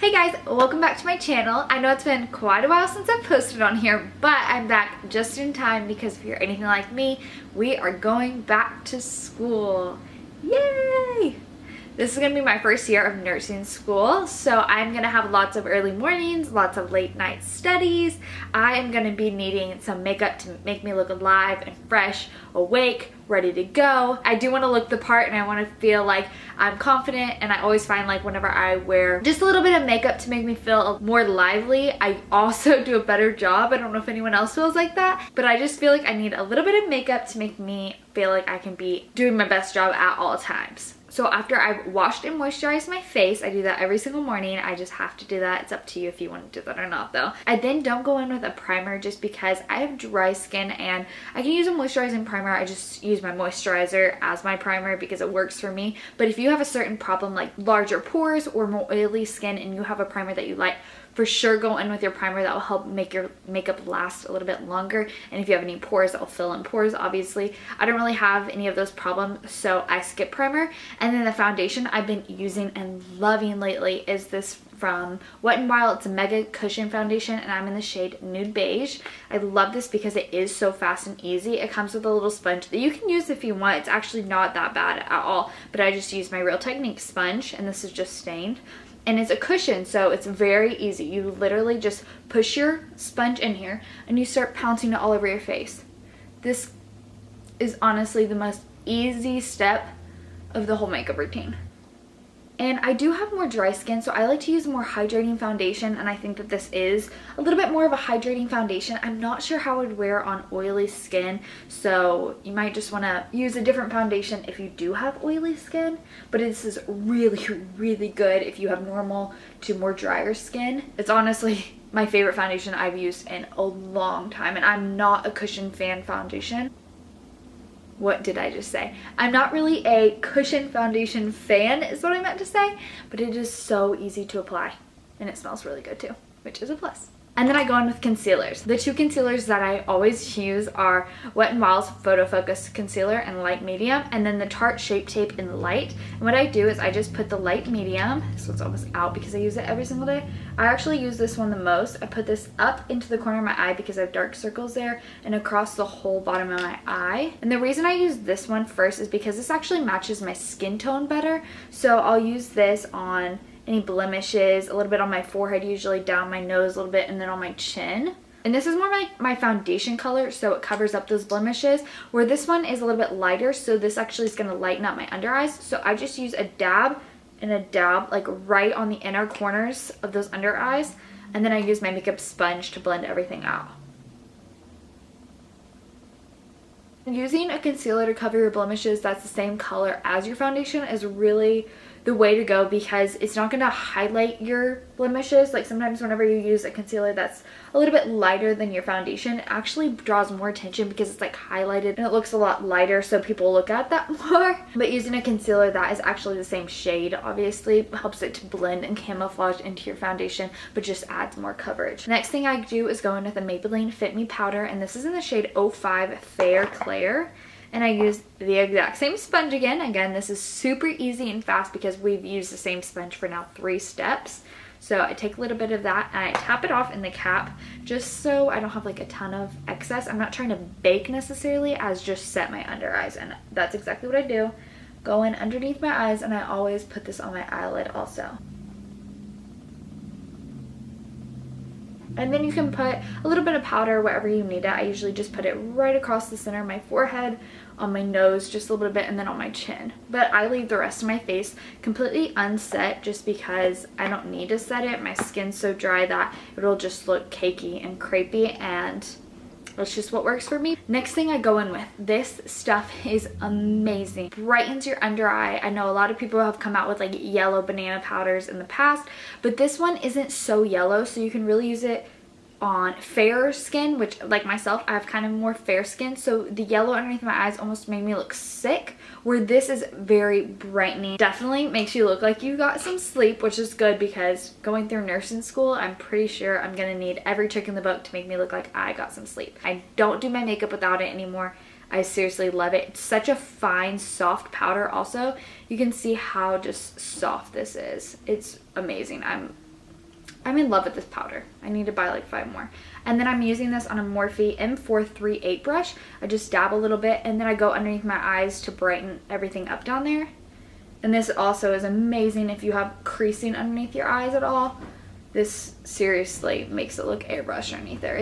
Hey guys, welcome back to my channel. I know it's been quite a while since I've posted on here, but I'm back just in time because if you're anything like me, we are going back to school. Yay! This is going to be my first year of nursing school, so I'm going to have lots of early mornings, lots of late night studies. I am going to be needing some makeup to make me look alive and fresh, awake, ready to go. I do want to look the part and I want to feel like I'm confident, and I always find like whenever I wear just a little bit of makeup to make me feel more lively, I also do a better job. I don't know if anyone else feels like that, but I just feel like I need a little bit of makeup to make me feel like I can be doing my best job at all times. So after I've washed and moisturized my face, I do that every single morning. I just have to do that. It's up to you if you want to do that or not though. I then don't go in with a primer just because I have dry skin and I can use a moisturizing primer. I just use my moisturizer as my primer because it works for me. But if you have a certain problem like larger pores or more oily skin and you have a primer that you like, for sure go in with your primer. That will help make your makeup last a little bit longer. And if you have any pores, that will fill in pores, obviously. I don't really have any of those problems, so I skip primer. And then the foundation I've been using and loving lately is this from Wet n Wild. It's a Mega Cushion foundation and I'm in the shade Nude Beige. I love this because it is so fast and easy. It comes with a little sponge that you can use if you want. It's actually not that bad at all, but I just use my Real Technique sponge and this is just stained. And it's a cushion, so it's very easy. You literally just push your sponge in here and you start pouncing it all over your face. This is honestly the most easy step of the whole makeup routine. And I do have more dry skin, so I like to use more hydrating foundation, and I think that this is a little bit more of a hydrating foundation. I'm not sure how I would wear on oily skin, so you might just want to use a different foundation if you do have oily skin. But this is really, really good if you have normal to more drier skin. It's honestly my favorite foundation I've used in a long time, and I'm not a cushion fan foundation. What did I just say? I'm not really a cushion foundation fan is what I meant to say, but it is so easy to apply and it smells really good too, which is a plus. And then I go in with concealers. The two concealers that I always use are Wet n Wild's Photofocus Concealer in light medium, and then the Tarte Shape Tape in light. And what I do is I just put the light medium, this one's almost out because I use it every single day. I actually use this one the most. I put this up into the corner of my eye because I have dark circles there, and across the whole bottom of my eye. And the reason I use this one first is because this actually matches my skin tone better. So I'll use this on any blemishes, a little bit on my forehead, usually down my nose a little bit, and then on my chin. And this is more my foundation color, so it covers up those blemishes, where this one is a little bit lighter, so this actually is going to lighten up my under eyes. So I just use a dab and a dab like right on the inner corners of those under eyes, and then I use my makeup sponge to blend everything out. Using a concealer to cover your blemishes that's the same color as your foundation is really the way to go, because it's not going to highlight your blemishes. Like sometimes whenever you use a concealer that's a little bit lighter than your foundation, it actually draws more attention because it's like highlighted and it looks a lot lighter, so people look at that more. But using a concealer that is actually the same shade obviously helps it to blend and camouflage into your foundation, but just adds more coverage. Next thing I do is go in with a Maybelline Fit Me powder, and this is in the shade 05 Fair Clair. And I use the exact same sponge again. Again, this is super easy and fast because we've used the same sponge for now 3 steps. So I take a little bit of that and I tap it off in the cap just so I don't have like a ton of excess. I'm not trying to bake necessarily, as just set my under eyes, and that's exactly what I do. Go in underneath my eyes, and I always put this on my eyelid also. And then you can put a little bit of powder wherever you need it. I usually just put it right across the center of my forehead, on my nose just a little bit, and then on my chin. But I leave the rest of my face completely unset just because I don't need to set it. My skin's so dry that it'll just look cakey and crepey, and that's just what works for me. Next thing I go in with, this stuff is amazing. Brightens your under eye. I know a lot of people have come out with like yellow banana powders in the past, but this one isn't so yellow, so you can really use it on fair skin, which like myself, I have kind of more fair skin, so the yellow underneath my eyes almost made me look sick, where this is very brightening. Definitely makes you look like you got some sleep, which is good because going through nursing school, I'm pretty sure I'm gonna need every trick in the book to make me look like I got some sleep. I don't do my makeup without it anymore. I seriously love it. It's such a fine, soft powder also. You can see how just soft this is. It's amazing. I'm I'm in love with this powder. I need to buy like 5 more. And then I'm using this on a Morphe M438 brush. I just dab a little bit and then I go underneath my eyes to brighten everything up down there. And this also is amazing if you have creasing underneath your eyes at all. This seriously makes it look airbrushed underneath there.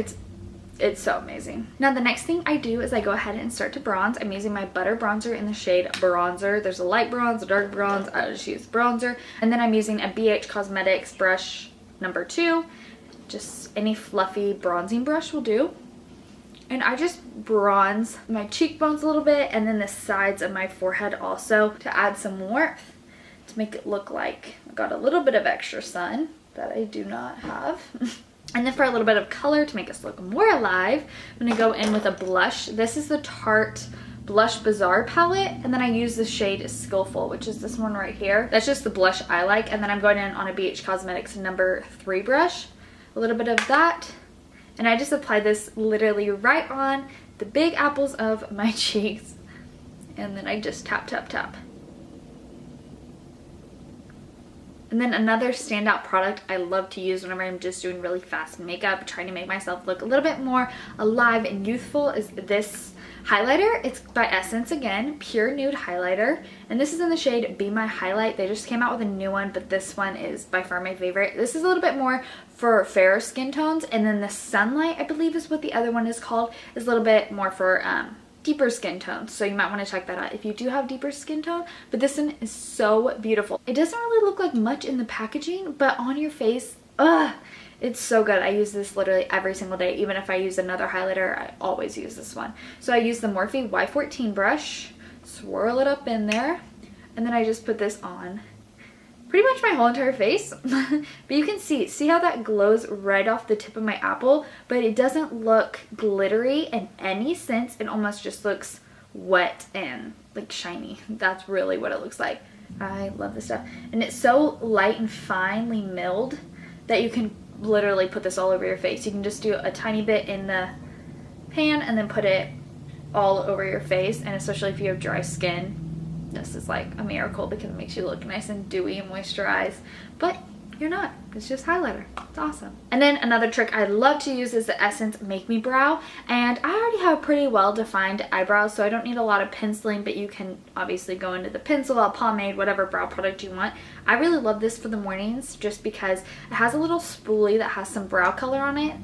It's so amazing. Now the next thing I do is I go ahead and start to bronze. I'm using my Butter bronzer in the shade Bronzer. There's a light bronze, a dark bronze. I just use bronzer. And then I'm using a BH Cosmetics brush number 2. Just any fluffy bronzing brush will do. And I just bronze my cheekbones a little bit and then the sides of my forehead also to add some warmth, to make it look like I got a little bit of extra sun that I do not have. And then for a little bit of color to make us look more alive, I'm going to go in with a blush. This is the Tarte Blush Bazaar palette, and then I use the shade Skillful, which is this one right here. That's just the blush I like, and then I'm going in on a BH Cosmetics number 3 brush. A little bit of that, and I just apply this literally right on the big apples of my cheeks, and then I just tap, tap, tap. And then another standout product I love to use whenever I'm just doing really fast makeup, trying to make myself look a little bit more alive and youthful, is this highlighter. It's by Essence again, pure nude highlighter, and this is in the shade Be My Highlight. They just came out with a new one, but this one is by far my favorite. This is a little bit more for fairer skin tones, and then the Sunlight, I believe is what the other one is called, is a little bit more for deeper skin tones, so you might want to check that out if you do have deeper skin tone. But this one is so beautiful. It doesn't really look like much in the packaging, but on your face, it's so good. I use this literally every single day. Even if I use another highlighter, I always use this one. So I use the Morphe Y14 brush, swirl it up in there, and then I just put this on pretty much my whole entire face. But you can see how that glows right off the tip of my apple, but it doesn't look glittery in any sense. It almost just looks wet and like shiny. That's really what it looks like. I love this stuff, and it's so light and finely milled that you can literally put this all over your face. You can just do a tiny bit in the pan and then put it all over your face, and especially if you have dry skin, this is like a miracle because it makes you look nice and dewy and moisturized, but you're not. It's just highlighter. It's awesome. And then another trick I love to use is the Essence Make Me Brow, and I already have pretty well defined eyebrows, so I don't need a lot of penciling, but you can obviously go into the pencil, a pomade, whatever brow product you want. I really love this for the mornings just because it has a little spoolie that has some brow color on it.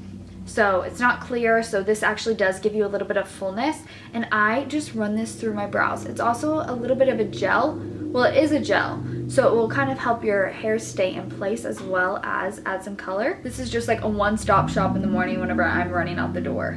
So it's not clear, so this actually does give you a little bit of fullness, and I just run this through my brows. It's also a little bit of a gel. Well, it is a gel, so it will kind of help your hair stay in place as well as add some color. This is just like a one-stop shop in the morning whenever I'm running out the door.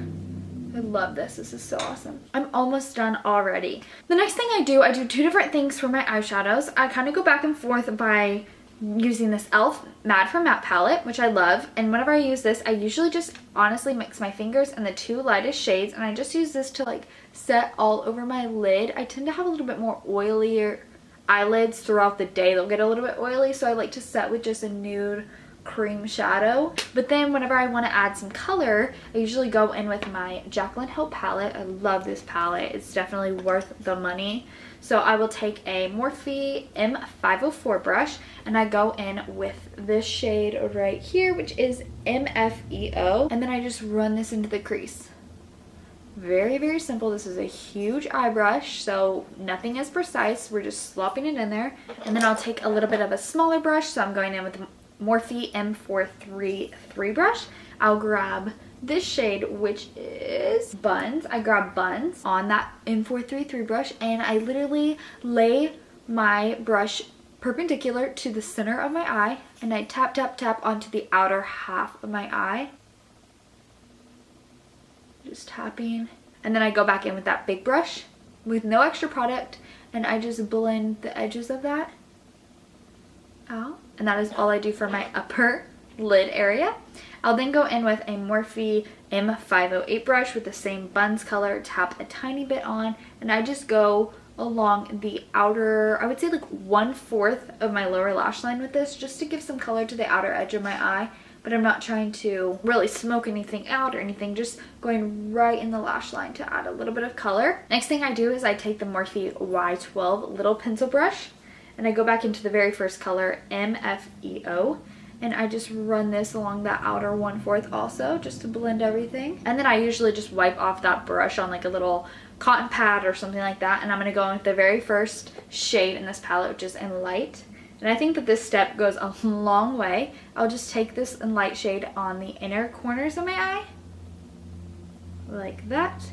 I love this. This is so awesome. I'm almost done already. The next thing I do 2 different things for my eyeshadows. I kind of go back and forth by using this E.L.F. Mad for Matte palette, which I love, and whenever I use this, I usually just honestly mix my fingers and the 2 lightest shades, and I just use this to like set all over my lid. I tend to have a little bit more oilier eyelids throughout the day. They'll get a little bit oily, so I like to set with just a nude cream shadow. But then whenever I want to add some color, I usually go in with my Jaclyn Hill palette. I love this palette. It's definitely worth the money. So I will take a Morphe M504 brush, and I go in with this shade right here, which is MEFO, and then I just run this into the crease. Very, very simple. This is a huge eye brush, so nothing is precise. We're just slopping it in there. And then I'll take a little bit of a smaller brush, so I'm going in with the Morphe M433 brush. I'll grab this shade, which is Buns. I grab Buns on that M433 brush, and I literally lay my brush perpendicular to the center of my eye, and I tap, tap, tap onto the outer half of my eye. Just tapping. And then I go back in with that big brush with no extra product, and I just blend the edges of that out. And that is all I do for my upper lid area. I'll then go in with a Morphe M508 brush with the same Buns color, tap a tiny bit on, and I just go along the outer, I would say like 1/4 of my lower lash line with this, just to give some color to the outer edge of my eye. But I'm not trying to really smoke anything out or anything, just going right in the lash line to add a little bit of color. Next thing I do is I take the Morphe Y12 little pencil brush, and I go back into the very first color, MEFO, and I just run this along that outer 1/4 also, just to blend everything. And then I usually just wipe off that brush on like a little cotton pad or something like that, and I'm going to go in with the very first shade in this palette, which is Enlight. And I think that this step goes a long way. I'll just take this Enlight shade on the inner corners of my eye, like that,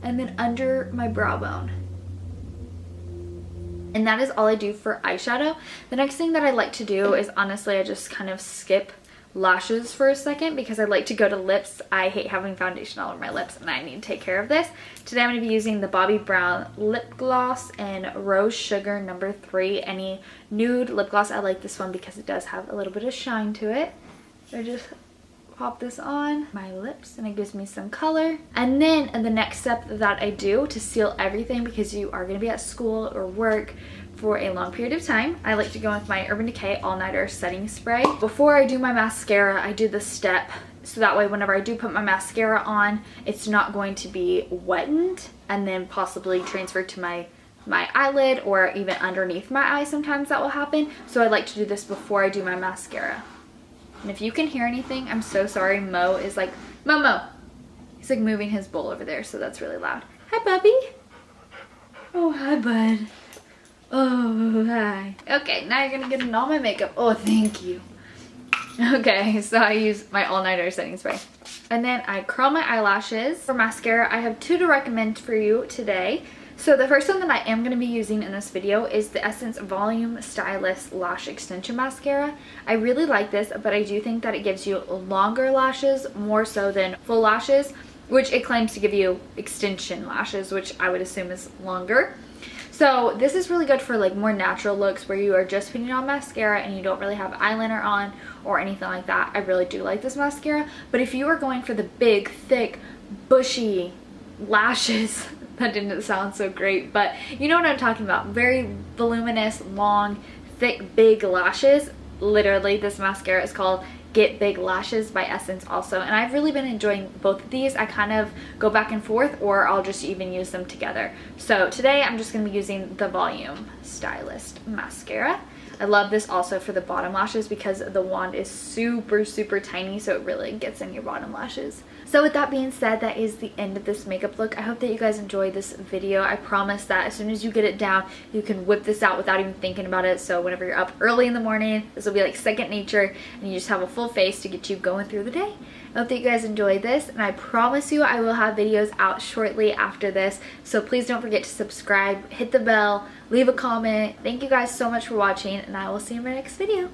and then under my brow bone. And that is all I do for eyeshadow. The next thing that I like to do is, honestly, I just kind of skip lashes for a second because I like to go to lips. I hate having foundation all over my lips and I need to take care of this. Today I'm going to be using the Bobbi Brown lip gloss in Rose Sugar No. 3. Any nude lip gloss, I like this one because it does have a little bit of shine to it. I just pop this on my lips and it gives me some color. And then the next step that I do to seal everything, because you are going to be at school or work for a long period of time, I like to go with my Urban Decay All Nighter setting spray. Before I do my mascara, I do this step so that way whenever I do put my mascara on, it's not going to be wetted and then possibly transferred to my eyelid or even underneath my eye. Sometimes that will happen, so I like to do this before I do my mascara. And if you can hear anything, I'm so sorry. Mo is like, Momo. He's like moving his bowl over there, so that's really loud. Hi, Bobby. Oh, hi, bud. Oh, hi. Okay, now you're gonna get in all my makeup. Oh, thank you. Okay, so I use my all-nighter setting spray. And then I curl my eyelashes. For mascara, I have 2 to recommend for you today. So the first one that I am going to be using in this video is the Essence Volume Stylist Lash Extension Mascara. I really like this, but I do think that it gives you longer lashes more so than full lashes, which it claims to give you extension lashes, which I would assume is longer. So this is really good for like more natural looks where you are just putting on mascara and you don't really have eyeliner on or anything like that. I really do like this mascara. But if you are going for the big, thick, bushy lashes, that didn't sound so great, but you know what I'm talking about. Very voluminous, long, thick, big lashes. Literally, this mascara is called Get Big Lashes by Essence also, and I've really been enjoying both of these. I kind of go back and forth, or I'll just even use them together. So today I'm just going to be using the Volume Stylist Mascara. I love this also for the bottom lashes because the wand is super, super tiny, so it really gets in your bottom lashes. So with that being said, that is the end of this makeup look. I hope that you guys enjoyed this video. I promise that as soon as you get it down, you can whip this out without even thinking about it. So whenever you're up early in the morning, this will be like second nature, and you just have a full face to get you going through the day. I hope that you guys enjoyed this, and I promise you I will have videos out shortly after this. So please don't forget to subscribe, hit the bell, leave a comment. Thank you guys so much for watching, and I will see you in my next video.